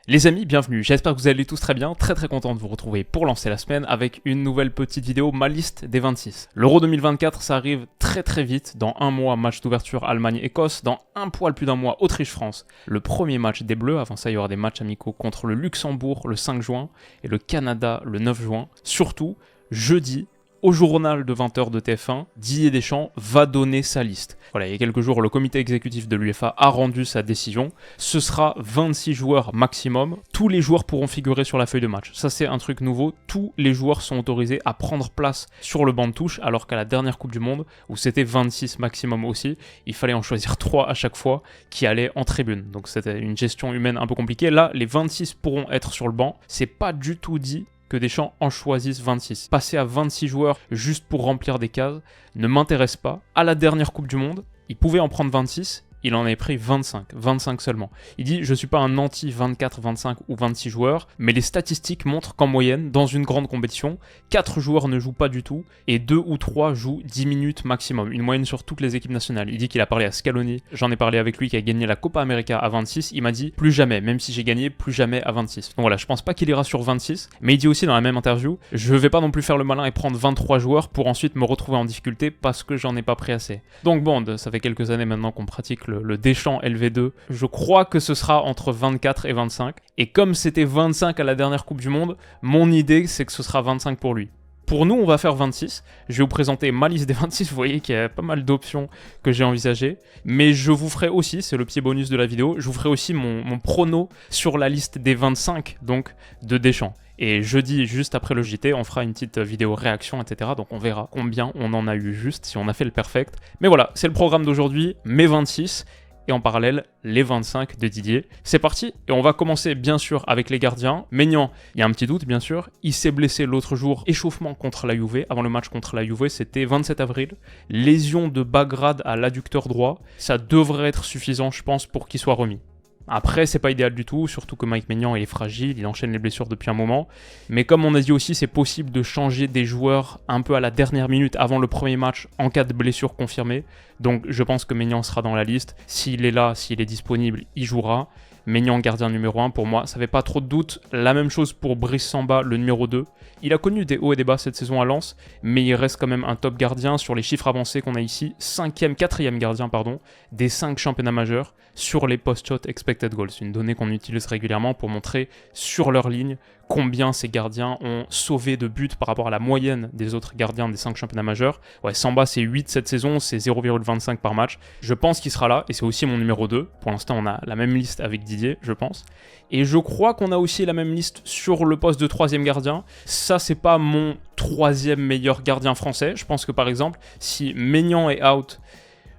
Les amis, bienvenue, j'espère que vous allez tous très bien, très content de vous retrouver pour lancer la semaine avec une nouvelle petite vidéo, ma liste des 26. L'Euro 2024, ça arrive très vite, dans un mois, match d'ouverture Allemagne-Écosse, dans un poil plus d'un mois, Autriche-France, le premier match des Bleus, avant ça il y aura des matchs amicaux contre le Luxembourg le 5 juin et le Canada le 9 juin. Surtout, jeudi, au journal de 20h de TF1, Didier Deschamps va donner sa liste. Voilà, il y a quelques jours, le comité exécutif de l'UEFA a rendu sa décision. Ce sera 26 joueurs maximum. Tous les joueurs pourront figurer sur la feuille de match. Ça, c'est un truc nouveau. Tous les joueurs sont autorisés à prendre place sur le banc de touche, alors qu'à la dernière Coupe du Monde, où c'était 26 maximum aussi, il fallait en choisir 3 à chaque fois qui allaient en tribune. Donc c'était une gestion humaine un peu compliquée. Là, les 26 pourront être sur le banc. C'est pas du tout dit que Deschamps en choisisse 26. Passer à 26 joueurs juste pour remplir des cases ne m'intéresse pas. À la dernière Coupe du Monde, il pouvait en prendre 26, il en avait pris 25 seulement. Il dit « Je suis pas un anti 24, 25 ou 26 joueurs, mais les statistiques montrent qu'en moyenne, dans une grande compétition, 4 joueurs ne jouent pas du tout et 2 ou 3 jouent 10 minutes maximum, une moyenne sur toutes les équipes nationales. » Il dit qu'il a parlé à Scaloni, j'en ai parlé avec lui qui a gagné la Copa América à 26, il m'a dit « Plus jamais, même si j'ai gagné, plus jamais à 26. » Donc voilà, je pense pas qu'il ira sur 26, mais il dit aussi dans la même interview « Je vais pas non plus faire le malin et prendre 23 joueurs pour ensuite me retrouver en difficulté parce que j'en ai pas pris assez. » Donc bon, ça fait quelques années maintenant qu'on pratique le Deschamps LV2, je crois que ce sera entre 24 et 25. Et comme c'était 25 à la dernière Coupe du Monde, mon idée c'est que ce sera 25 pour lui. Pour nous, on va faire 26. Je vais vous présenter ma liste des 26. Vous voyez qu'il y a pas mal d'options que j'ai envisagées. Mais je vous ferai aussi, c'est le petit bonus de la vidéo, je vous ferai aussi mon prono sur la liste des 25 donc, de Deschamps. Et jeudi, juste après le JT, on fera une petite vidéo réaction, etc. Donc on verra combien on en a eu juste, si on a fait le perfect. Mais voilà, c'est le programme d'aujourd'hui, mes 26. Et en parallèle, les 25 de Didier. C'est parti, et on va commencer bien sûr avec les gardiens. Maignan, il y a un petit doute bien sûr, il s'est blessé l'autre jour, échauffement contre la Juve, avant le match contre la Juve, c'était 27 avril. Lésion de bas grade à l'adducteur droit, ça devrait être suffisant je pense pour qu'il soit remis. Après, c'est pas idéal du tout, surtout que Mike Maignan il est fragile, il enchaîne les blessures depuis un moment. Mais comme on a dit aussi, c'est possible de changer des joueurs un peu à la dernière minute avant le premier match en cas de blessure confirmée. Donc je pense que Maignan sera dans la liste. S'il est là, s'il est disponible, il jouera. Maignan gardien numéro 1 pour moi, ça fait pas trop de doute. La même chose pour Brice Samba, le numéro 2. Il a connu des hauts et des bas cette saison à Lens, mais il reste quand même un top gardien sur les chiffres avancés qu'on a ici. 4e gardien, des 5 championnats majeurs sur les post-shot expected goals. Une donnée qu'on utilise régulièrement pour montrer sur leur ligne combien ces gardiens ont sauvé de buts par rapport à la moyenne des autres gardiens des 5 championnats majeurs. Ouais, Samba c'est 8 cette saison, c'est 0,25 par match. Je pense qu'il sera là, et c'est aussi mon numéro 2. Pour l'instant, on a la même liste avec Didier, je pense. Et je crois qu'on a aussi la même liste sur le poste de 3e gardien. Ça, c'est pas mon 3e meilleur gardien français. Je pense que par exemple, si Maignan est out,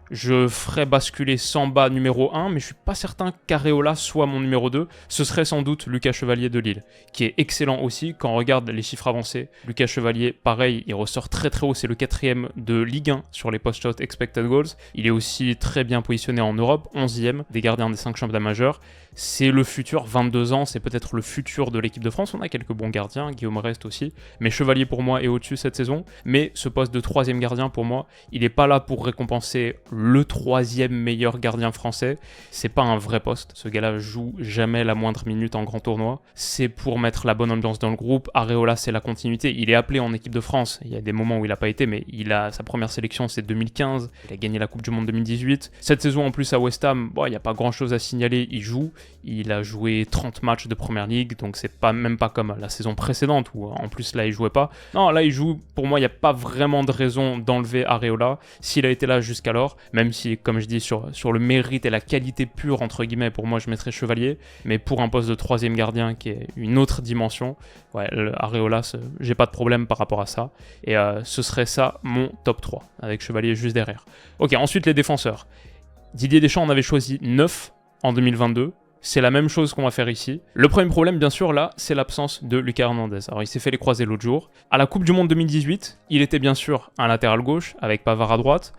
je ferais basculer Samba numéro 1, mais je suis pas certain qu'Areola soit mon numéro 2. Ce serait sans doute Lucas Chevalier de Lille, qui est excellent aussi. Quand on regarde les chiffres avancés, Lucas Chevalier, pareil, il ressort très haut. C'est le 4e de Ligue 1 sur les post-shot expected goals. Il est aussi très bien positionné en Europe, 11e des gardiens des 5 championnats majeurs. C'est le futur, 22 ans, c'est peut-être le futur de l'équipe de France. On a quelques bons gardiens, Guillaume Rest aussi. Mais Chevalier pour moi est au-dessus cette saison. Mais ce poste de 3e gardien pour moi, il n'est pas là pour récompenser le 3e meilleur gardien français. C'est pas un vrai poste. Ce gars-là joue jamais la moindre minute en grand tournoi. C'est pour mettre la bonne ambiance dans le groupe. Areola, c'est la continuité. Il est appelé en équipe de France. Il y a des moments où il n'a pas été, mais sa première sélection, c'est 2015. Il a gagné la Coupe du Monde 2018. Cette saison, en plus, à West Ham, il n'y a pas grand-chose à signaler. Il joue. Il a joué 30 matchs de Première Ligue, donc c'est même pas comme la saison précédente, où en plus là, il jouait pas. Non, là, il joue. Pour moi, il n'y a pas vraiment de raison d'enlever Areola. S'il a été là jusqu'alors, même si, comme je dis, sur le mérite et la qualité pure, entre guillemets, pour moi, je mettrais Chevalier. Mais pour un poste de 3e gardien, qui est une autre dimension, ouais, Areola, j'ai pas de problème par rapport à ça. Et ce serait ça, mon top 3, avec Chevalier juste derrière. Ok, ensuite, les défenseurs. Didier Deschamps en avait choisi 9 en 2022. C'est la même chose qu'on va faire ici. Le premier problème, bien sûr, là, c'est l'absence de Lucas Hernandez. Alors, il s'est fait les croisés l'autre jour. À la Coupe du Monde 2018, il était bien sûr un latéral gauche, avec Pavard à droite.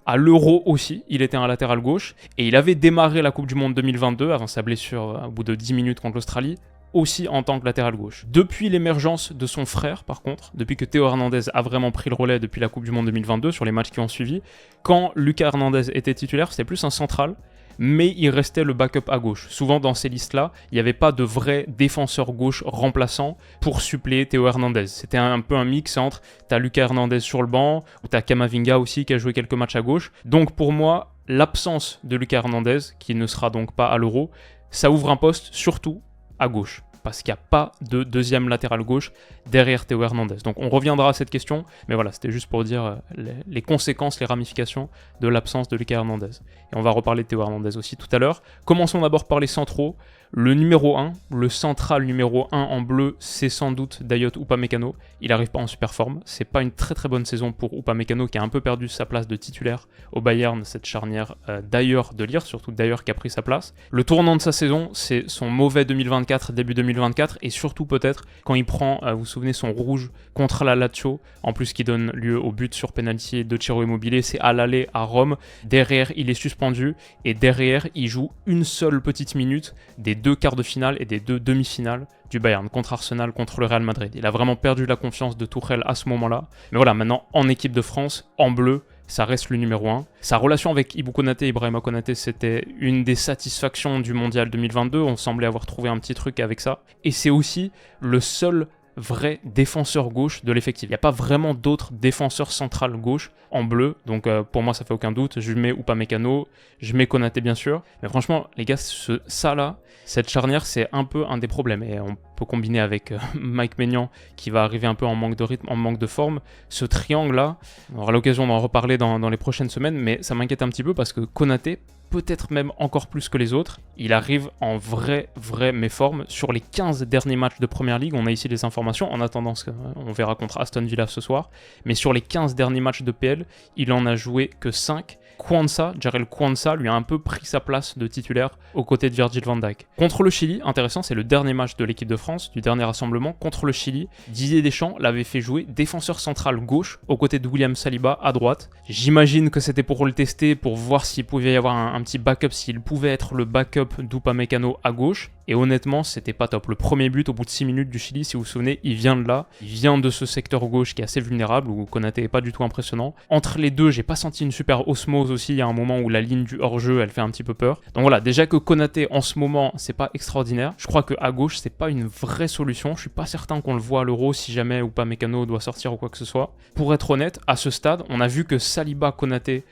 À l'Euro aussi, il était un latéral gauche. Et il avait démarré la Coupe du Monde 2022, avant sa blessure au bout de 10 minutes contre l'Australie, aussi en tant que latéral gauche. Depuis l'émergence de son frère, par contre, depuis que Théo Hernandez a vraiment pris le relais depuis la Coupe du Monde 2022, sur les matchs qui ont suivi, quand Lucas Hernandez était titulaire, c'était plus un central. mais il restait le backup à gauche. Souvent dans ces listes-là, il n'y avait pas de vrai défenseur gauche remplaçant pour suppléer Théo Hernandez. C'était un peu un mix entre t'as Lucas Hernandez sur le banc, ou t'as Camavinga aussi qui a joué quelques matchs à gauche. Donc pour moi, l'absence de Lucas Hernandez, qui ne sera donc pas à l'Euro, ça ouvre un poste surtout à gauche, parce qu'il n'y a pas de deuxième latéral gauche derrière Théo Hernandez. Donc on reviendra à cette question, mais voilà, c'était juste pour dire les conséquences, les ramifications de l'absence de Lucas Hernandez. Et on va reparler de Théo Hernandez aussi tout à l'heure. Commençons d'abord par les centraux. Le numéro 1, le central numéro 1 en bleu, c'est sans doute Dayot Upamecano. Il n'arrive pas en super forme. C'est pas une très très bonne saison pour Upamecano qui a un peu perdu sa place de titulaire au Bayern, cette charnière d'ailleurs de lire, surtout d'ailleurs qui a pris sa place. Le tournant de sa saison, c'est son mauvais 2024, début 2024, et surtout peut-être quand il prend, vous vous souvenez, son rouge contre la Lazio, en plus qui donne lieu au but sur penalty de Ciro Immobile, c'est à l'aller à Rome. Derrière, il est suspendu, et derrière, il joue une seule petite minute des 2 quarts de finale et des 2 demi-finales du Bayern, contre Arsenal, contre le Real Madrid. Il a vraiment perdu la confiance de Tuchel à ce moment-là. Mais voilà, maintenant, en équipe de France, en bleu, ça reste le numéro 1. Sa relation avec Ibou Konaté, Ibrahima Konaté, c'était une des satisfactions du Mondial 2022. On semblait avoir trouvé un petit truc avec ça. Et c'est aussi le seul vrai défenseur gauche de l'effectif. Il n'y a pas vraiment d'autres défenseurs central gauche en bleu, donc pour moi ça fait aucun doute. Je mets Upamecano, je mets Konaté bien sûr, mais franchement les gars, ça là, cette charnière c'est un peu un des problèmes, et on peut combiner avec Mike Maignan qui va arriver un peu en manque de rythme, en manque de forme. Ce triangle là, on aura l'occasion d'en reparler dans les prochaines semaines, mais ça m'inquiète un petit peu parce que Konaté, peut-être même encore plus que les autres, il arrive en vraie méforme. Sur les 15 derniers matchs de Première Ligue, on a ici les informations, en attendant, on verra contre Aston Villa ce soir, mais sur les 15 derniers matchs de PL, il en a joué que 5. Jarell Quansah lui a un peu pris sa place de titulaire aux côtés de Virgil van Dijk. Contre le Chili, intéressant, c'est le dernier match de l'équipe de France, du dernier rassemblement. Contre le Chili, Didier Deschamps l'avait fait jouer défenseur central gauche aux côtés de William Saliba à droite. J'imagine que c'était pour le tester, pour voir s'il pouvait y avoir un petit backup, s'il pouvait être le backup d'Upamecano à gauche. Et honnêtement, c'était pas top. Le premier but au bout de 6 minutes du Chili, si vous vous souvenez, il vient de là. Il vient de ce secteur gauche qui est assez vulnérable, où Konaté est pas du tout impressionnant. Entre les deux, j'ai pas senti une super osmose aussi. Il y a un moment où la ligne du hors-jeu, elle fait un petit peu peur. Donc voilà, déjà que Konaté, en ce moment, c'est pas extraordinaire. Je crois qu'à gauche, c'est pas une vraie solution. Je suis pas certain qu'on le voit à l'Euro si jamais Upamecano doit sortir ou quoi que ce soit. Pour être honnête, à ce stade, on a vu que Saliba, Konaté,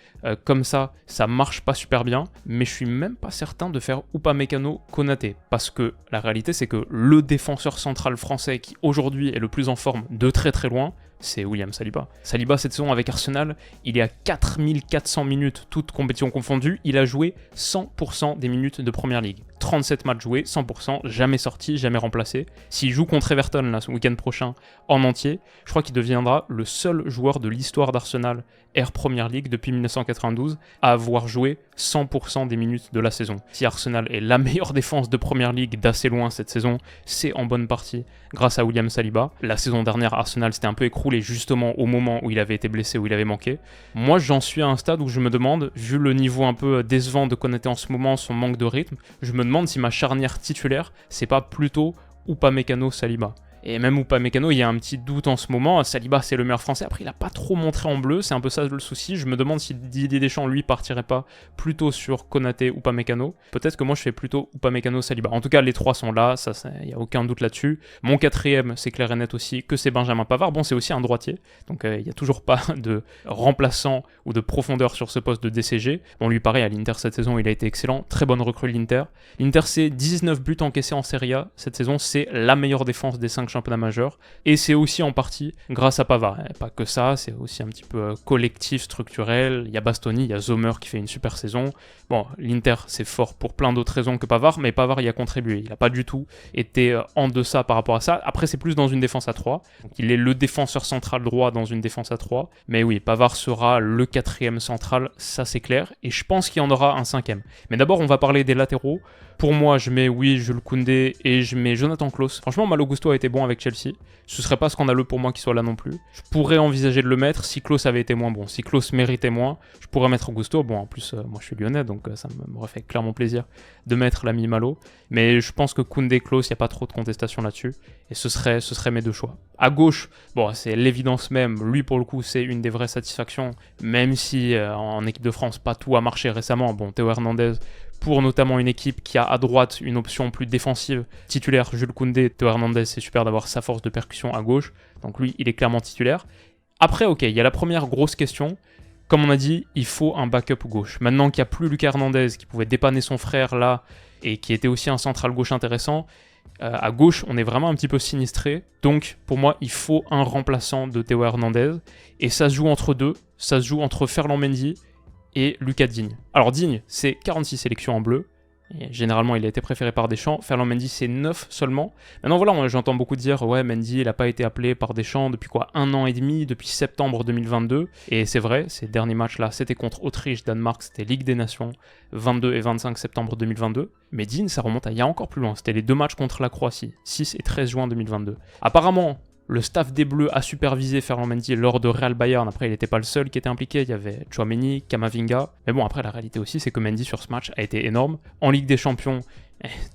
comme ça marche pas super bien. Mais je suis même pas certain de faire Upamecano, Konaté. Parce que la réalité, c'est que le défenseur central français qui aujourd'hui est le plus en forme de très très loin, c'est William Saliba. Saliba, cette saison avec Arsenal, il est à 4400 minutes, toutes compétitions confondues. Il a joué 100% des minutes de Première Ligue. 37 matchs joués, 100%, jamais sorti, jamais remplacé. S'il joue contre Everton là, ce week-end prochain en entier, je crois qu'il deviendra le seul joueur de l'histoire d'Arsenal Air Premier League depuis 1992 à avoir joué 100% des minutes de la saison. Si Arsenal est la meilleure défense de Premier League d'assez loin cette saison, c'est en bonne partie grâce à William Saliba. La saison dernière, Arsenal s'était un peu écroulé justement au moment où il avait été blessé, où il avait manqué. Moi, j'en suis à un stade où je me demande, vu le niveau un peu décevant de Konaté en ce moment, son manque de rythme, je me demande si ma charnière titulaire, c'est pas plutôt Upamecano Saliba. Et même Upamecano, il y a un petit doute en ce moment. Saliba, c'est le meilleur français. Après, il n'a pas trop montré en bleu. C'est un peu ça le souci. Je me demande si Didier Deschamps, lui, partirait pas plutôt sur Konaté ou Upamecano. Peut-être que moi, je fais plutôt Upamecano, Saliba. En tout cas, les trois sont là. Ça, il n'y a aucun doute là-dessus. Mon quatrième, c'est clair et net aussi que c'est Benjamin Pavard. Bon, c'est aussi un droitier. Donc, il n'y a toujours pas de remplaçant ou de profondeur sur ce poste de DCG. Bon, lui, pareil, à l'Inter cette saison, il a été excellent. Très bonne recrue de l'Inter. L'Inter, c'est 19 buts encaissés en Serie A cette saison. C'est la meilleure défense des 5 championnat majeur, et c'est aussi en partie grâce à Pavard. Et pas que ça, c'est aussi un petit peu collectif, structurel. Il y a Bastoni, il y a Zomer qui fait une super saison. Bon, l'Inter, c'est fort pour plein d'autres raisons que Pavard, mais Pavard y a contribué. Il n'a pas du tout été en deçà par rapport à ça. Après, c'est plus dans une défense à 3. Donc, il est le défenseur central droit dans une défense à 3. Mais oui, Pavard sera le quatrième central, ça c'est clair, et je pense qu'il y en aura un cinquième. Mais d'abord, on va parler des latéraux. Pour moi, je mets Jules Koundé et je mets Jonathan Klaus. Franchement, Malo Gusto a été bon avec Chelsea. Ce serait pas scandaleux pour moi qu'il soit là non plus. Je pourrais envisager de le mettre si Klaus avait été moins bon. Si Klaus méritait moins, je pourrais mettre Gusto. Bon, en plus, moi je suis lyonnais, donc ça m'aurait fait clairement plaisir de mettre l'ami Malo. Mais je pense que Koundé, Klaus, il n'y a pas trop de contestation là-dessus. Et ce serait mes deux choix. À gauche, bon, c'est l'évidence même. Lui, pour le coup, c'est une des vraies satisfactions. Même si en équipe de France, pas tout a marché récemment. Bon, Théo Hernandez pour notamment une équipe qui a à droite une option plus défensive titulaire, Jules Koundé, Théo Hernandez, c'est super d'avoir sa force de percussion à gauche, donc lui il est clairement titulaire. Après ok, il y a la première grosse question, comme on a dit, il faut un backup gauche. Maintenant qu'il n'y a plus Lucas Hernandez qui pouvait dépanner son frère là, et qui était aussi un central gauche intéressant, à gauche, on est vraiment un petit peu sinistré. Donc, pour moi, il faut un remplaçant de Théo Hernandez. Et ça se joue entre deux. Ça se joue entre Ferland Mendy et Lucas Digne. Alors, Digne, c'est 46 sélections en bleu. Et généralement, il a été préféré par Deschamps. Ferland Mendy, c'est 9 seulement. Maintenant, voilà, j'entends beaucoup dire « Ouais, Mendy, il n'a pas été appelé par Deschamps depuis quoi 1 an et demi, depuis septembre 2022. » Et c'est vrai, ces derniers matchs-là, c'était contre Autriche, Danemark, c'était Ligue des Nations, 22 et 25 septembre 2022. Mais Digne, ça remonte à il y a encore plus loin. C'était les 2 matchs contre la Croatie, 6 et 13 juin 2022. Apparemment, le staff des Bleus a supervisé Ferland Mendy lors de Real Bayern. Après, il n'était pas le seul qui était impliqué. Il y avait Tchouaméni, Camavinga. Mais bon, après, la réalité aussi, c'est que Mendy sur ce match a été énorme. En Ligue des Champions,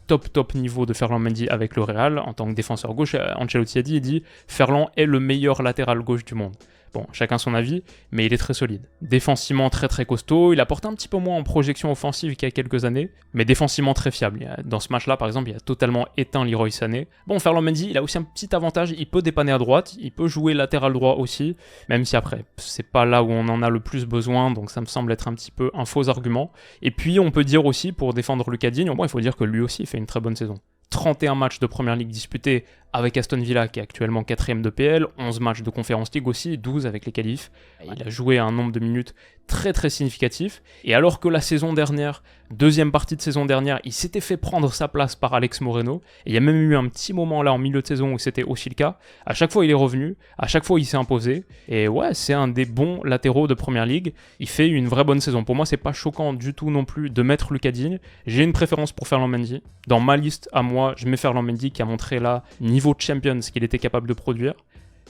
top niveau de Ferland Mendy avec le Real. En tant que défenseur gauche, Ancelotti a dit, il dit « Ferland est le meilleur latéral gauche du monde ». Bon, chacun son avis, mais il est très solide. Défensivement très costaud, il apporte un petit peu moins en projection offensive qu'il y a quelques années, mais défensivement très fiable. Dans ce match-là, par exemple, il a totalement éteint Leroy Sané. Bon, Ferland Mendy, il a aussi un petit avantage, il peut dépanner à droite, il peut jouer latéral droit aussi, même si après, c'est pas là où on en a le plus besoin, donc ça me semble être un petit peu un faux argument. Et puis, on peut dire aussi, pour défendre Lucas Digne, au moins il faut dire que lui aussi fait une très bonne saison. 31 matchs de Première Ligue disputés avec Aston Villa qui est actuellement 4ème de PL, 11 matchs de Conference League aussi, 12 avec les qualifs. Il a joué un nombre de minutes très significatif. Et alors que la saison dernière, deuxième partie de saison dernière, il s'était fait prendre sa place par Alex Moreno, et il y a même eu un petit moment là en milieu de saison où c'était aussi le cas, à chaque fois il est revenu, à chaque fois il s'est imposé, et ouais, c'est un des bons latéraux de Première Ligue, il fait une vraie bonne saison. Pour moi, c'est pas choquant du tout non plus de mettre Lucas Digne. J'ai une préférence pour Ferland Mendy. Dans ma liste à moi, je mets Ferland Mendy qui a montré là, niveau de Champions, qu'il était capable de produire.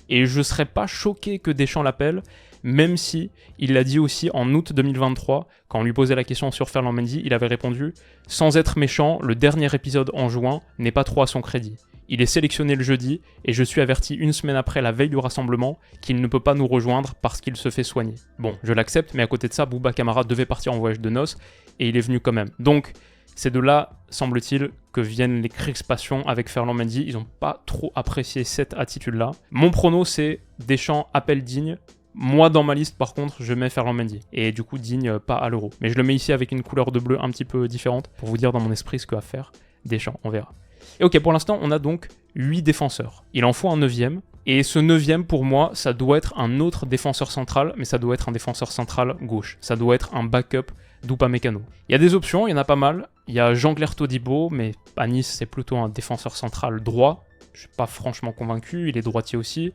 Et je serais pas choqué que Deschamps l'appelle, même si il l'a dit aussi en août 2023, quand on lui posait la question sur Ferland Mendy, il avait répondu « Sans être méchant, le dernier épisode en juin n'est pas trop à son crédit. Il est sélectionné le jeudi, et je suis averti une semaine après la veille du rassemblement qu'il ne peut pas nous rejoindre parce qu'il se fait soigner. » Bon, je l'accepte, mais à côté de ça, Bouba Kamara devait partir en voyage de noces, et il est venu quand même. Donc, c'est de là, semble-t-il, que viennent les crispations avec Ferland Mendy. Ils n'ont pas trop apprécié cette attitude-là. Mon prono, c'est Deschamps appelle Digne. Moi, dans ma liste, par contre, je mets Ferland Mendy. Et du coup, Digne, pas à l'Euro. Mais je le mets ici avec une couleur de bleu un petit peu différente pour vous dire dans mon esprit ce que va faire Deschamps. On verra. Et ok, pour l'instant, on a donc 8 défenseurs. Il en faut un 9e. Et ce 9e, pour moi, ça doit être un autre défenseur central, mais ça doit être un défenseur central gauche. Ça doit être un backup d'Upamecano. Il y a des options, il y en a pas mal. Il y a Jean-Claire Todibo, mais à Nice, c'est plutôt un défenseur central droit. Je suis pas franchement convaincu, il est droitier aussi.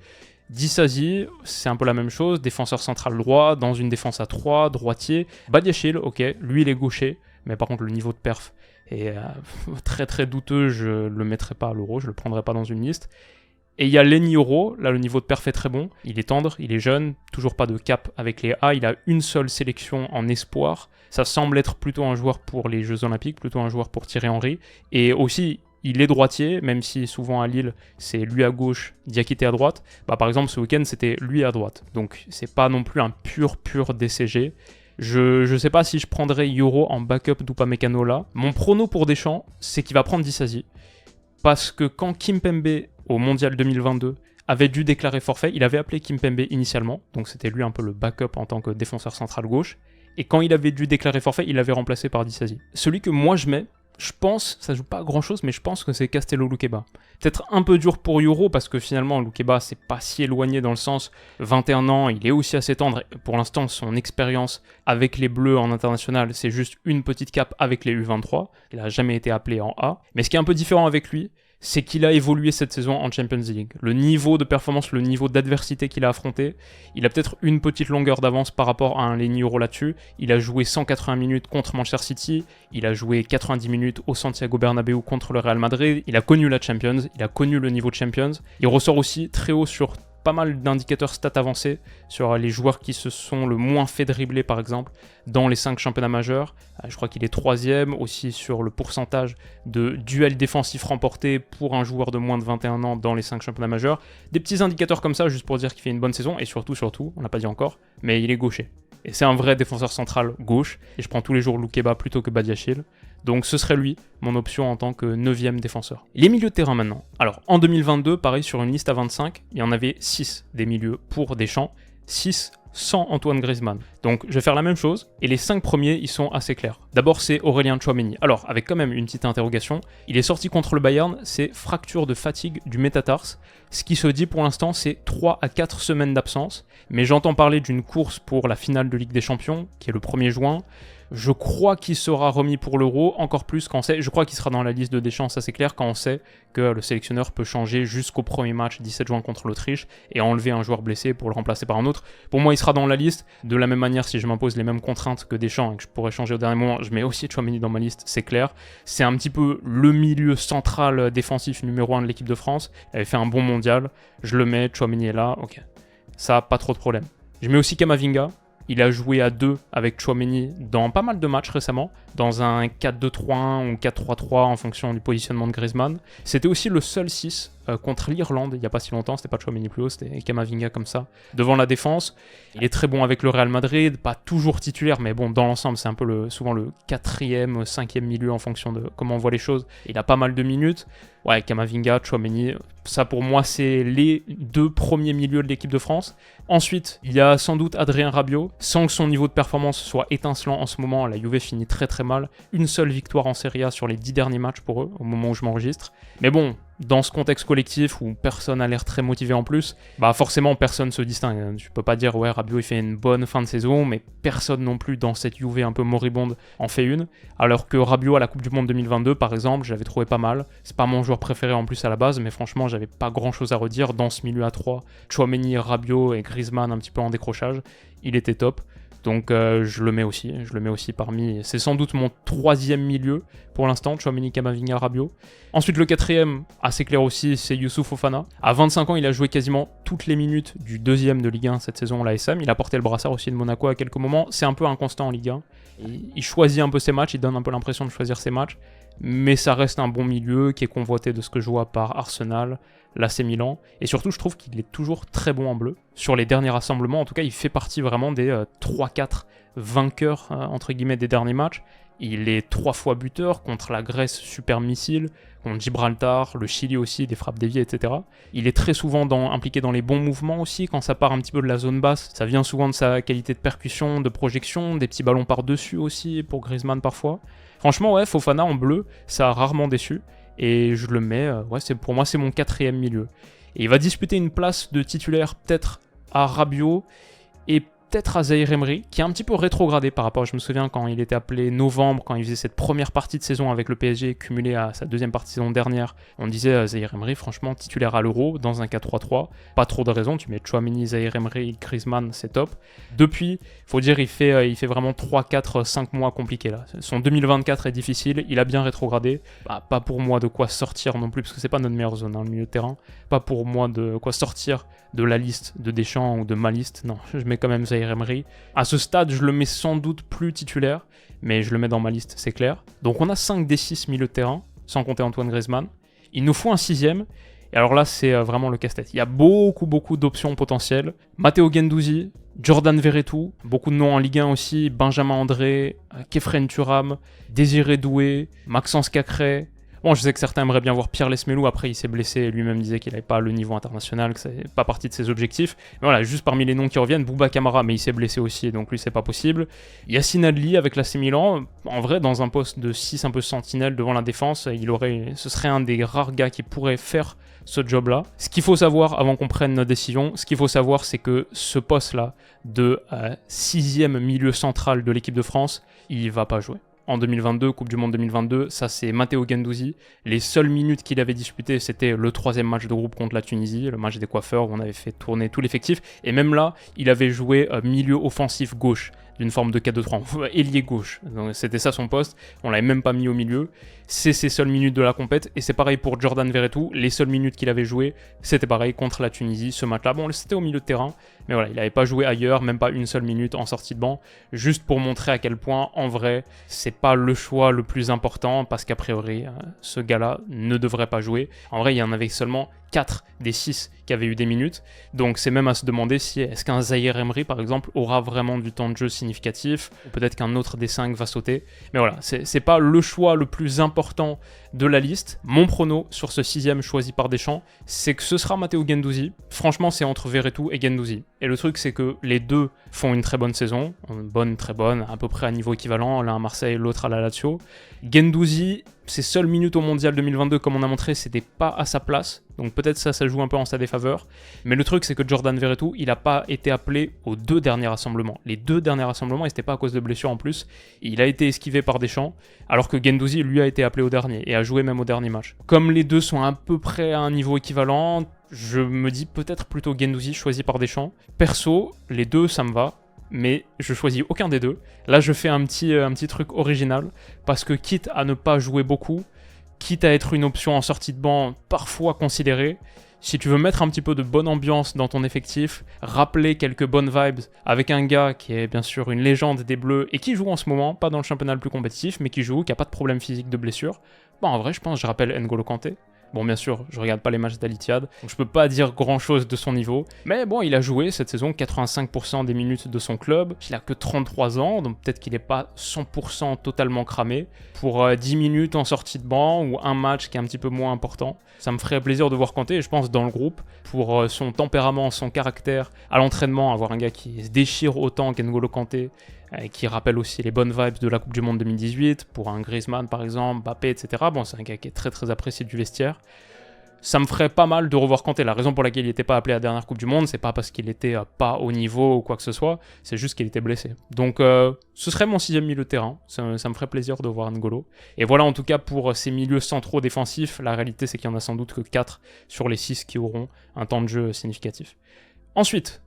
Disasi, c'est un peu la même chose, défenseur central droit, dans une défense à 3, droitier. Badiachil, ok, lui il est gaucher, mais par contre le niveau de perf est très douteux, je le mettrai pas à l'Euro, je le prendrai pas dans une liste. Et il y a Lenny Yoro, là le niveau de perf est très bon, il est tendre, il est jeune, toujours pas de cap avec les A, il a une seule sélection en espoir, ça semble être plutôt un joueur pour les Jeux Olympiques, plutôt un joueur pour Thierry Henry, et aussi il est droitier, même si souvent à Lille c'est lui à gauche, Diakité à droite, bah par exemple ce week-end c'était lui à droite, donc c'est pas non plus un pur DCG. Je sais pas si je prendrais Yoro en backup d'Upamecano là. Mon prono pour Deschamps, c'est qu'il va prendre Disasi, parce que quand Kimpembe au Mondial 2022, avait dû déclarer forfait. Il avait appelé Kimpembe initialement, donc c'était lui un peu le backup en tant que défenseur central gauche. Et quand il avait dû déclarer forfait, il l'avait remplacé par Disasi. Celui que moi je mets, je pense, ça joue pas grand chose, mais je pense que c'est Castello Luqueba. Peut-être un peu dur pour Yoro, parce que finalement Luqueba c'est pas si éloigné dans le sens, 21 ans, il est aussi assez tendre. Pour l'instant, son expérience avec les Bleus en international, c'est juste une petite cape avec les U23. Il a jamais été appelé en A. Mais ce qui est un peu différent avec lui, c'est qu'il a évolué cette saison en Champions League. Le niveau de performance, le niveau d'adversité qu'il a affronté, il a peut-être une petite longueur d'avance par rapport à un Lenny Yoro là-dessus. Il a joué 180 minutes contre Manchester City, il a joué 90 minutes au Santiago Bernabéu contre le Real Madrid, il a connu la Champions, il a connu le niveau de Champions. Il ressort aussi très haut sur pas mal d'indicateurs stats avancés sur les joueurs qui se sont le moins fait dribbler par exemple dans les 5 championnats majeurs. Je crois qu'il est 3e aussi sur le pourcentage de duels défensifs remportés pour un joueur de moins de 21 ans dans les 5 championnats majeurs. Des petits indicateurs comme ça juste pour dire qu'il fait une bonne saison et surtout, on l'a pas dit encore, mais il est gaucher. Et c'est un vrai défenseur central gauche et je prends tous les jours Luqueba plutôt que Badiachil. Donc ce serait lui, mon option en tant que 9e défenseur. Les milieux de terrain maintenant. Alors en 2022, pareil, sur une liste à 25, il y en avait 6 des milieux pour Deschamps, 6 sans Antoine Griezmann. Donc je vais faire la même chose, et les 5 premiers, ils sont assez clairs. D'abord, c'est Aurélien Tchouaméni. Alors, avec quand même une petite interrogation, il est sorti contre le Bayern, c'est fracture de fatigue du métatarse. Ce qui se dit pour l'instant, c'est 3 à 4 semaines d'absence, mais j'entends parler d'une course pour la finale de Ligue des Champions, qui est le 1er juin. Je crois qu'il sera remis pour l'Euro, encore plus quand on sait, je crois qu'il sera dans la liste de Deschamps, ça c'est clair, quand on sait que le sélectionneur peut changer jusqu'au premier match 17 juin contre l'Autriche et enlever un joueur blessé pour le remplacer par un autre. Pour moi, il sera dans la liste. De la même manière, si je m'impose les mêmes contraintes que Deschamps et que je pourrais changer au dernier moment, je mets aussi Tchouaméni dans ma liste, c'est clair. C'est un petit peu le milieu central défensif numéro 1 de l'équipe de France. Il avait fait un bon mondial, je le mets, Tchouaméni est là, ok. Ça, pas trop de problème. Je mets aussi Camavinga. Il a joué à 2 avec Tchouaméni dans pas mal de matchs récemment, dans un 4-2-3-1 ou 4-3-3 en fonction du positionnement de Griezmann. C'était aussi le seul 6 contre l'Irlande il n'y a pas si longtemps, c'était pas Tchouaméni plus haut, c'était Camavinga comme ça, devant la défense. Il est très bon avec le Real Madrid, pas toujours titulaire, mais bon, dans l'ensemble, c'est un peu souvent le 4e, 5e milieu en fonction de comment on voit les choses. Il a pas mal de minutes. Ouais, Camavinga, Tchouaméni, ça pour moi, c'est les 2 premiers milieux de l'équipe de France. Ensuite, il y a sans doute Adrien Rabiot, sans que son niveau de performance soit étincelant en ce moment. La Juve finit très très mal. Une seule victoire en Serie A sur les 10 derniers matchs pour eux, au moment où je m'enregistre. Mais bon, dans ce contexte collectif où personne a l'air très motivé en plus, bah forcément personne se distingue. Tu peux pas dire ouais Rabiot il fait une bonne fin de saison, mais personne non plus dans cette Juve un peu moribonde en fait une. Alors que Rabiot à la Coupe du Monde 2022 par exemple, j'avais trouvé pas mal. C'est pas mon joueur préféré en plus à la base, mais franchement j'avais pas grand chose à redire dans ce milieu à 3. Tchouaméni, Rabiot et Griezmann un petit peu en décrochage, il était top. Donc je le mets aussi parmi, c'est sans doute mon 3e milieu pour l'instant, Tchouaméni, Camavinga, Rabiot. Ensuite le 4e, assez clair aussi, c'est Youssouf Fofana. À 25 ans, il a joué quasiment toutes les minutes du 2e de Ligue 1 cette saison, l'ASM. Il a porté le brassard aussi de Monaco à quelques moments, c'est un peu inconstant en Ligue 1. Il choisit un peu ses matchs, il donne un peu l'impression de choisir ses matchs, mais ça reste un bon milieu qui est convoité de ce que je vois par Arsenal, l'AC Milan, et surtout je trouve qu'il est toujours très bon en bleu. Sur les derniers rassemblements, en tout cas, il fait partie vraiment des 3-4 vainqueurs, entre guillemets, des derniers matchs. Il est 3 fois buteur contre la Grèce, super missile, contre Gibraltar, le Chili aussi, des frappes déviées, etc. Il est très souvent impliqué dans les bons mouvements aussi, quand ça part un petit peu de la zone basse. Ça vient souvent de sa qualité de percussion, de projection, des petits ballons par-dessus aussi, pour Griezmann parfois. Franchement, ouais, Fofana en bleu, ça a rarement déçu. Et je le mets, pour moi, c'est mon 4e milieu. Et il va disputer une place de titulaire peut-être à Rabiot et peut-être à Zaïre Emery, qui est un petit peu rétrogradé par rapport, je me souviens quand il était appelé novembre, quand il faisait cette première partie de saison avec le PSG, cumulée à sa 2e partie de saison dernière, on disait Zaïre Emery, franchement, titulaire à l'Euro, dans un 4-3-3, pas trop de raisons, tu mets Tchouaméni, Zaïre Emery, Griezmann, c'est top. Depuis, faut dire, il fait vraiment 3, 4, 5 mois compliqués là. Son 2024 est difficile, il a bien rétrogradé, pas pour moi de quoi sortir non plus, parce que c'est pas notre meilleure zone, le milieu de terrain, pas pour moi de quoi sortir de la liste de Deschamps ou de ma liste, non, je mets quand même Zaïre Emery. À ce stade, je le mets sans doute plus titulaire, mais je le mets dans ma liste, c'est clair. Donc on a 5 des 6 milieux de terrain, sans compter Antoine Griezmann. Il nous faut un 6e, et alors là, c'est vraiment le casse-tête. Il y a beaucoup d'options potentielles. Matteo Guendouzi, Jordan Verretou, beaucoup de noms en Ligue 1 aussi, Benjamin André, Kefren Thuram, Désiré Doué, Maxence Cacré. Bon, je sais que certains aimeraient bien voir Pierre Lesmelou, après il s'est blessé et lui-même disait qu'il n'avait pas le niveau international, que ça n'est pas partie de ses objectifs. Mais voilà, juste parmi les noms qui reviennent, Bouba Kamara, mais il s'est blessé aussi, donc lui c'est pas possible. Yacine Adli avec l'AC Milan, en vrai dans un poste de 6 un peu sentinelle devant la défense, ce serait un des rares gars qui pourrait faire ce job-là. Ce qu'il faut savoir avant qu'on prenne notre décision, ce qu'il faut savoir c'est que ce poste-là de 6e milieu central de l'équipe de France, il va pas jouer. En 2022, Coupe du Monde 2022, ça c'est Matteo Guendouzi. Les seules minutes qu'il avait disputées, c'était le 3e match de groupe contre la Tunisie, le match des coiffeurs où on avait fait tourner tout l'effectif. Et même là, il avait joué milieu offensif gauche, d'une forme de 4-2-3, ailier gauche. Donc c'était ça son poste, on l'avait même pas mis au milieu. C'est ses seules minutes de la compète, et c'est pareil pour Jordan Verretou, les seules minutes qu'il avait jouées, c'était pareil contre la Tunisie, ce match-là. Bon, c'était au milieu de terrain, mais voilà, il n'avait pas joué ailleurs, même pas une seule minute en sortie de banc, juste pour montrer à quel point, en vrai, c'est pas le choix le plus important, parce qu'a priori, ce gars-là ne devrait pas jouer. En vrai, il y en avait seulement 4 des 6 qui avaient eu des minutes. Donc c'est même à se demander si est-ce qu'un Zahir Emery par exemple aura vraiment du temps de jeu significatif, ou peut-être qu'un autre des 5 va sauter. Mais voilà, c'est pas le choix le plus important de la liste. Mon prono sur ce 6e choisi par Deschamps, c'est que ce sera Matteo Guendouzi. Franchement, c'est entre Verretou et Guendouzi. Et le truc, c'est que les deux font une très bonne saison, très bonne, à peu près à niveau équivalent, l'un à Marseille, l'autre à la Lazio. Guendouzi, ses seules minutes au Mondial 2022, comme on a montré, c'était pas à sa place. Donc peut-être ça joue un peu en sa défaveur. Mais le truc, c'est que Jordan Verretou, il n'a pas été appelé aux 2 derniers rassemblements. Les 2 derniers rassemblements, et c'était pas à cause de blessures en plus. Il a été esquivé par Deschamps, alors que Guendouzi, lui, a été appelé au dernier, et a joué même au dernier match. Comme les deux sont à peu près à un niveau équivalent, je me dis peut-être plutôt Guendouzi choisi par Deschamps. Perso, les deux, ça me va. Mais je choisis aucun des deux. Là, je fais un petit truc original, parce que quitte à ne pas jouer beaucoup, quitte à être une option en sortie de banc parfois considérée, si tu veux mettre un petit peu de bonne ambiance dans ton effectif, rappeler quelques bonnes vibes avec un gars qui est bien sûr une légende des Bleus et qui joue en ce moment, pas dans le championnat le plus compétitif, mais qui joue, qui n'a pas de problème physique de blessure, bon en vrai je pense que je rappelle N'Golo Kanté. Bon, bien sûr, je regarde pas les matchs d'Al Ittihad, donc je peux pas dire grand chose de son niveau. Mais bon, il a joué cette saison 85% des minutes de son club. Il a que 33 ans, donc peut-être qu'il est pas 100% totalement cramé. Pour 10 minutes en sortie de banc ou un match qui est un petit peu moins important, ça me ferait plaisir de voir Kanté, et je pense dans le groupe, pour son tempérament, son caractère, à l'entraînement, avoir un gars qui se déchire autant qu'N'Golo Kanté, qui rappelle aussi les bonnes vibes de la Coupe du Monde 2018, pour un Griezmann par exemple, Mbappé, etc. Bon, c'est un gars qui est très très apprécié du vestiaire. Ça me ferait pas mal de revoir Kanté. La raison pour laquelle il n'était pas appelé à la dernière Coupe du Monde, c'est pas parce qu'il était pas au niveau ou quoi que ce soit, c'est juste qu'il était blessé. Donc ce serait mon 6e milieu de terrain, ça me ferait plaisir de voir N'Golo. Et voilà en tout cas pour ces milieux centraux défensifs, la réalité c'est qu'il y en a sans doute que 4 sur les 6 qui auront un temps de jeu significatif. Ensuite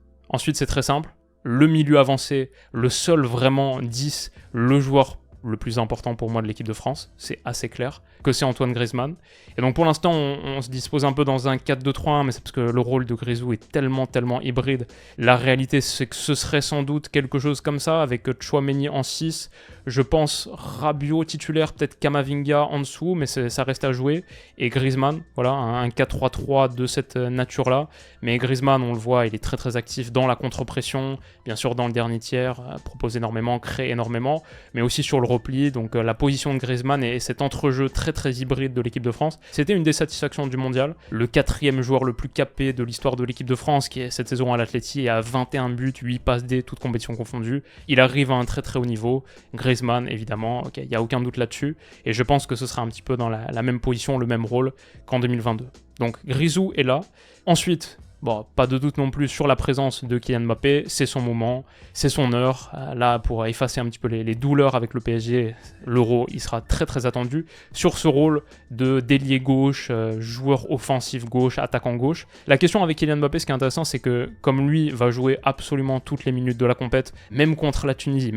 c'est très simple, le milieu avancé, le seul vraiment 10, le joueur le plus important pour moi de l'équipe de France, c'est assez clair, que c'est Antoine Griezmann. Et donc pour l'instant, on se dispose un peu dans un 4-2-3-1, mais c'est parce que le rôle de Grisou est tellement hybride. La réalité, c'est que ce serait sans doute quelque chose comme ça, avec Tchouaméni en 6, je pense Rabiot titulaire, peut-être Camavinga en dessous, mais ça reste à jouer, et Griezmann, voilà, un 4-3-3 de cette nature-là. Mais Griezmann, on le voit, il est très très actif dans la contre-pression, bien sûr dans le dernier tiers, propose énormément, crée énormément, mais aussi sur le repli, donc la position de Griezmann et cet entrejeu très très hybride de l'équipe de France, c'était une des satisfactions du mondial. Le 4e joueur le plus capé de l'histoire de l'équipe de France, qui est cette saison à l'Atleti, et à 21 buts, 8 passes D, toutes compétitions confondues. Il arrive à un très très haut niveau. Griezmann, évidemment, il n'y a aucun doute là-dessus, et je pense que ce sera un petit peu dans la même position, le même rôle qu'en 2022. Donc Grisou est là. Ensuite, bon, pas de doute non plus sur la présence de Kylian Mbappé, c'est son moment, c'est son heure. Là, pour effacer un petit peu les douleurs avec le PSG, l'Euro, il sera très très attendu sur ce rôle de d'ailier gauche, joueur offensif gauche, attaquant gauche. La question avec Kylian Mbappé, ce qui est intéressant, c'est que comme lui va jouer absolument toutes les minutes de la compète, même contre la Tunisie,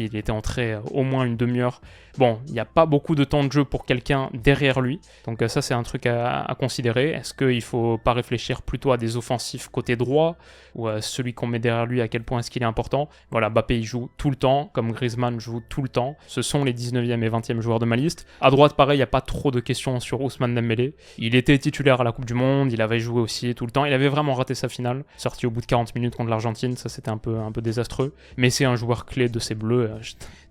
il était entré au moins une demi-heure. Bon, il n'y a pas beaucoup de temps de jeu pour quelqu'un derrière lui, donc ça c'est un truc à considérer. Est-ce qu'il ne faut pas réfléchir plutôt à des offensifs côté droit, ou à celui qu'on met derrière lui, à quel point est-ce qu'il est important? Voilà, Mbappé il joue tout le temps, comme Griezmann joue tout le temps. Ce sont les 19e et 20e joueurs de ma liste. À droite, pareil, il n'y a pas trop de questions sur Ousmane Dembélé. Il était titulaire à la Coupe du Monde, il avait joué aussi tout le temps. Il avait vraiment raté sa finale, sorti au bout de 40 minutes contre l'Argentine, ça c'était un peu désastreux. Mais c'est un joueur clé de ces Bleus.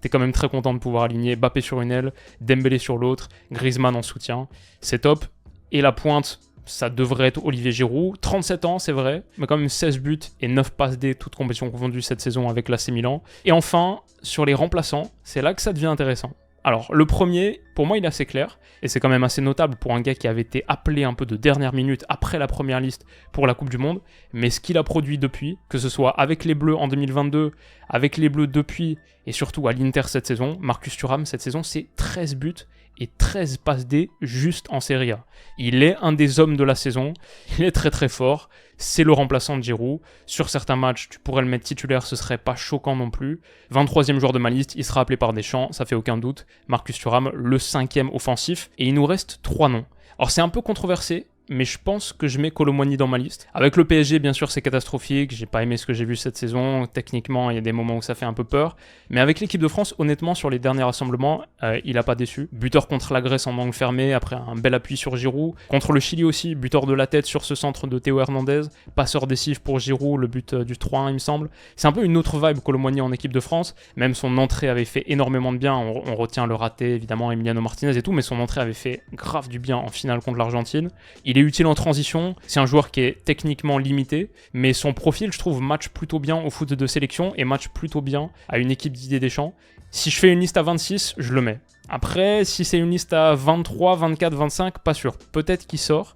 T'es quand même très content de pouvoir aligner Mbappé sur une aile, Dembélé sur l'autre, Griezmann en soutien. C'est top. Et la pointe, ça devrait être Olivier Giroud. 37 ans, c'est vrai, mais quand même 16 buts et 9 passes D, toutes compétitions confondues cette saison avec l'AC Milan. Et enfin, sur les remplaçants, c'est là que ça devient intéressant. Alors, le premier, pour moi, il est assez clair, et c'est quand même assez notable pour un gars qui avait été appelé un peu de dernière minute après la première liste pour la Coupe du Monde, mais ce qu'il a produit depuis, que ce soit avec les Bleus en 2022, avec les Bleus depuis, et surtout à l'Inter cette saison, Marcus Thuram, cette saison, c'est 13 buts et 13 passes D juste en Serie A. Il est un des hommes de la saison, il est très très fort, c'est le remplaçant de Giroud. Sur certains matchs, tu pourrais le mettre titulaire, ce serait pas choquant non plus. 23e joueur de ma liste, il sera appelé par Deschamps, ça fait aucun doute. Marcus Thuram, le 5e offensif, et il nous reste 3 noms. Alors c'est un peu controversé, mais je pense que je mets Kolo Muani dans ma liste. Avec le PSG, bien sûr, c'est catastrophique. J'ai pas aimé ce que j'ai vu cette saison. Techniquement, il y a des moments où ça fait un peu peur. Mais avec l'équipe de France, honnêtement, sur les derniers rassemblements, il a pas déçu. Buteur contre la Grèce en angle fermé, après un bel appui sur Giroud. Contre le Chili aussi, buteur de la tête sur ce centre de Théo Hernandez. Passeur décisif pour Giroud, le but du 3-1, il me semble. C'est un peu une autre vibe, Kolo Muani en équipe de France. Même son entrée avait fait énormément de bien. On retient le raté, évidemment, Emiliano Martinez et tout, mais son entrée avait fait grave du bien en finale contre l'Argentine. Il est utile en transition. C'est un joueur qui est techniquement limité, mais son profil, je trouve, match plutôt bien au foot de sélection et match plutôt bien à une équipe Didier Deschamps. Si je fais une liste à 26, je le mets. Après, si c'est une liste à 23, 24, 25, pas sûr. Peut-être qu'il sort.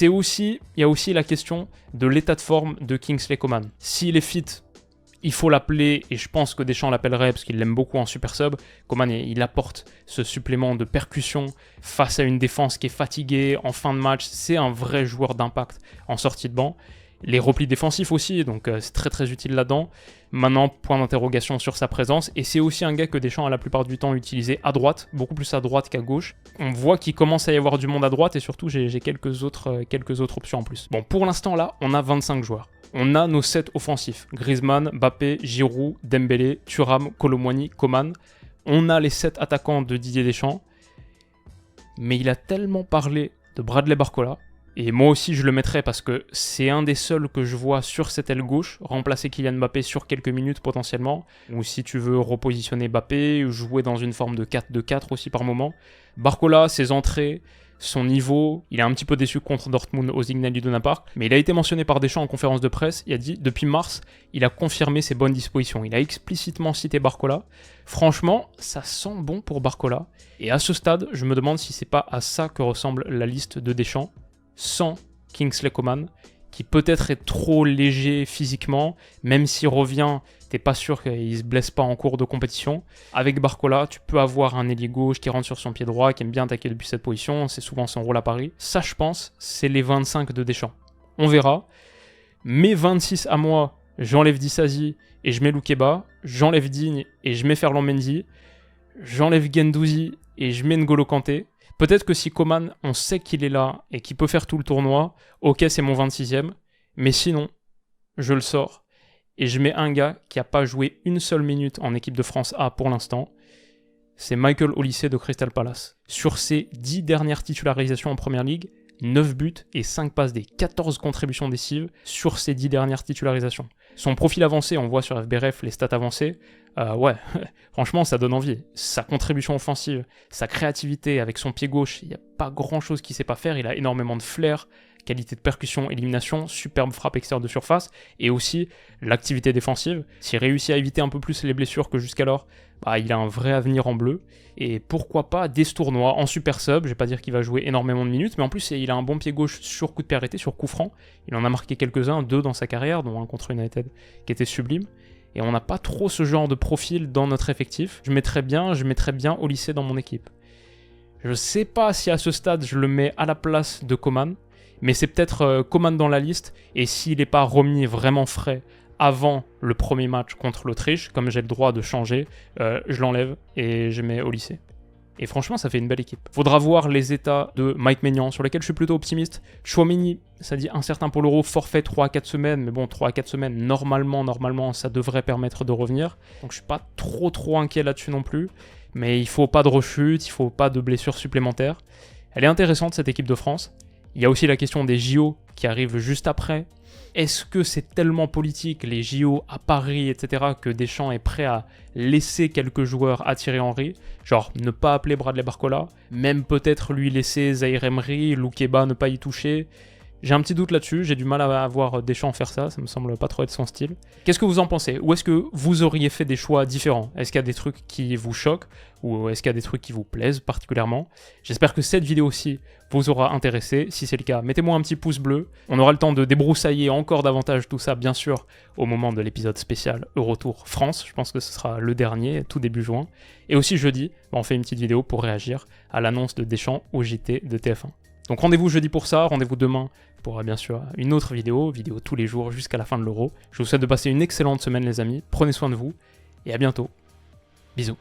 Il y a aussi la question de l'état de forme de Kingsley Coman. S'il est fit, il faut l'appeler, et je pense que Deschamps l'appellerait parce qu'il l'aime beaucoup en super sub. Coman, il apporte ce supplément de percussion face à une défense qui est fatiguée en fin de match. C'est un vrai joueur d'impact en sortie de banc. Les replis défensifs aussi, donc c'est très très utile là-dedans. Maintenant, point d'interrogation sur sa présence, et c'est aussi un gars que Deschamps a la plupart du temps utilisé à droite, beaucoup plus à droite qu'à gauche. On voit qu'il commence à y avoir du monde à droite, et surtout j'ai quelques autres options en plus. Bon, pour l'instant là, on a 25 joueurs. On a nos 7 offensifs, Griezmann, Mbappé, Giroud, Dembélé, Thuram, Kolo Muani, Coman. On a les 7 attaquants de Didier Deschamps, mais il a tellement parlé de Bradley Barcola. Et moi aussi, je le mettrais parce que c'est un des seuls que je vois sur cette aile gauche, remplacer Kylian Mbappé sur quelques minutes potentiellement, ou si tu veux repositionner Mbappé, jouer dans une forme de 4-2-4 aussi par moment. Barcola, ses entrées, son niveau, il est un petit peu déçu contre Dortmund au Signal Iduna Park, mais il a été mentionné par Deschamps en conférence de presse. Il a dit, depuis mars, il a confirmé ses bonnes dispositions. Il a explicitement cité Barcola. Franchement, ça sent bon pour Barcola. Et à ce stade, je me demande si c'est pas à ça que ressemble la liste de Deschamps, sans Kingsley Coman, qui peut-être est trop léger physiquement, même s'il revient, t'es pas sûr qu'il se blesse pas en cours de compétition. Avec Barcola, tu peux avoir un ailier gauche qui rentre sur son pied droit, qui aime bien attaquer depuis cette position, c'est souvent son rôle à Paris. Ça, je pense, c'est les 25 de Deschamps. On verra. Mes 26 à moi, j'enlève Disasi et je mets Loukeba, j'enlève Digne et je mets Ferland Mendy, j'enlève Guendouzi et je mets N'Golo Kanté. Peut-être que si Coman, on sait qu'il est là et qu'il peut faire tout le tournoi, ok, c'est mon 26e, mais sinon, je le sors et je mets un gars qui n'a pas joué une seule minute en équipe de France A pour l'instant, c'est Michael Olise de Crystal Palace. Sur ses 10 dernières titularisations en Première Ligue, 9 buts et 5 passes des 14 contributions décisives sur ses 10 dernières titularisations. Son profil avancé, on voit sur FBref les stats avancées, ouais, franchement ça donne envie. Sa contribution offensive, sa créativité avec son pied gauche, il n'y a pas grand chose qu'il ne sait pas faire, il a énormément de flair, qualité de percussion, élimination, superbe frappe extérieure de surface, et aussi l'activité défensive. S'il réussit à éviter un peu plus les blessures que jusqu'alors, bah, il a un vrai avenir en bleu, et pourquoi pas dès ce tournoi en super sub. Je vais pas dire qu'il va jouer énormément de minutes, mais en plus il a un bon pied gauche sur coup de pied arrêté, sur coup franc. Il en a marqué quelques-uns, 2 dans sa carrière, dont un contre United qui était sublime. Et on n'a pas trop ce genre de profil dans notre effectif. Je mettrais bien Olise dans mon équipe. Je sais pas si à ce stade je le mets à la place de Coman, mais c'est peut-être Coman dans la liste, et s'il n'est pas remis vraiment frais avant le premier match contre l'Autriche, comme j'ai le droit de changer, je l'enlève et je mets Olise. Et franchement, ça fait une belle équipe. Faudra voir les états de Mike Maignan, sur lesquels je suis plutôt optimiste. Chouameni, ça dit incertain pour l'Euro, forfait 3 à 4 semaines, mais bon, 3 à 4 semaines, normalement, ça devrait permettre de revenir. Donc je suis pas trop inquiet là-dessus non plus. Mais il faut pas de rechute, il faut pas de blessures supplémentaires. Elle est intéressante, cette équipe de France. Il y a aussi la question des JO qui arrivent juste après. Est-ce que c'est tellement politique, les JO à Paris, etc., que Deschamps est prêt à laisser quelques joueurs à Thierry Henry, genre ne pas appeler Bradley Barcola, même peut-être lui laisser Zaïre Emery, Loukeba ne pas y toucher? J'ai un petit doute là-dessus, j'ai du mal à voir Deschamps faire ça me semble pas trop être son style. Qu'est-ce que vous en pensez? Ou est-ce que vous auriez fait des choix différents? Est-ce qu'il y a des trucs qui vous choquent? Ou est-ce qu'il y a des trucs qui vous plaisent particulièrement? J'espère que cette vidéo aussi vous aura intéressé. Si c'est le cas, mettez-moi un petit pouce bleu. On aura le temps de débroussailler encore davantage tout ça, bien sûr, au moment de l'épisode spécial Eurotour France. Je pense que ce sera le dernier, tout début juin. Et aussi jeudi, on fait une petite vidéo pour réagir à l'annonce de Deschamps au JT de TF1. Donc rendez-vous jeudi pour ça, rendez-vous demain pour bien sûr une autre vidéo tous les jours jusqu'à la fin de l'Euro. Je vous souhaite de passer une excellente semaine les amis, prenez soin de vous et à bientôt. Bisous.